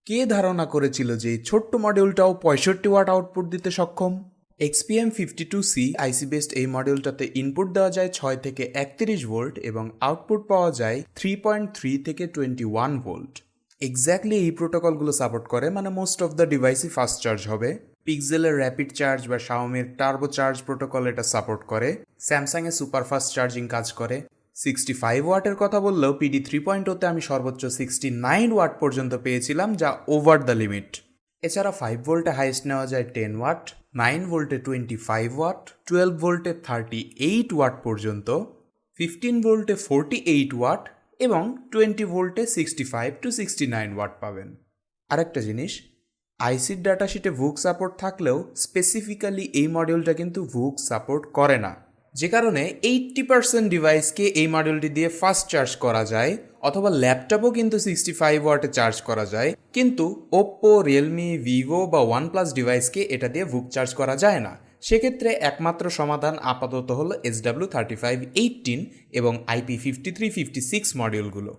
কে ধারণা করেছিল যে এই ছোট্ট মডিউলটাও 65 ওয়াট আউটপুট দিতে সক্ষম? XPM52C আইসি বেসড এই মডিউলটাতে ইনপুট দেওয়া যায় 6 থেকে 31 ভোল্ট এবং আউটপুট পাওয়া যায় 3.3 থেকে 21 ভোল্ট। এক্স্যাক্টলি এই প্রোটোকলগুলো সাপোর্ট করে, মানে মোস্ট অফ দ্য ডিভাইসই ফাস্ট চার্জ হবে। পিক্সেলের র্যাপিড চার্জ বা শাওমির টার্বো চার্জ প্রোটোকল এটা সাপোর্ট করে। স্যামসাংয়ে সুপার ফাস্ট চার্জিং কাজ করে। 65 ওয়াটের কথা বললেও PD 3.0তে আমি সর্বোচ্চ 69 ওয়াট পর্যন্ত পেয়েছিলাম, যা ওভার দ্য লিমিট। এছাড়া 5 ভোল্টে হাইস্ট নেওয়া যায় 10 ওয়াট, 9 ভোল্টে 25 ওয়াট, 12 ভোল্টে 38 ওয়াট পর্যন্ত, 15 ভোল্টে 48 ওয়াট এবং 20 ভোল্টে 65 টু 69 ওয়াট পাবেন। আরেকটা জিনিস, আইসির ডাটাশিটে VOOC সাপোর্ট থাকলেও স্পেসিফিক্যালি এই মডিউলটা কিন্তু VOOC সাপোর্ট করে না, যে কারণে 80% ডিভাইসকে এই মডিউলটি দিয়ে ফাস্ট চার্জ করা যায়, অথবা ল্যাপটপও কিন্তু 65 ওয়াটে চার্জ করা যায়, কিন্তু ওপ্পো, রিয়েলমি, ভিভো বা ওয়ানপ্লাস ডিভাইসকে এটা দিয়ে VOOC চার্জ করা যায় না। সেক্ষেত্রে একমাত্র সমাধান আপাতত হলো SW3518 এবং IP5356 মডিউলগুলো।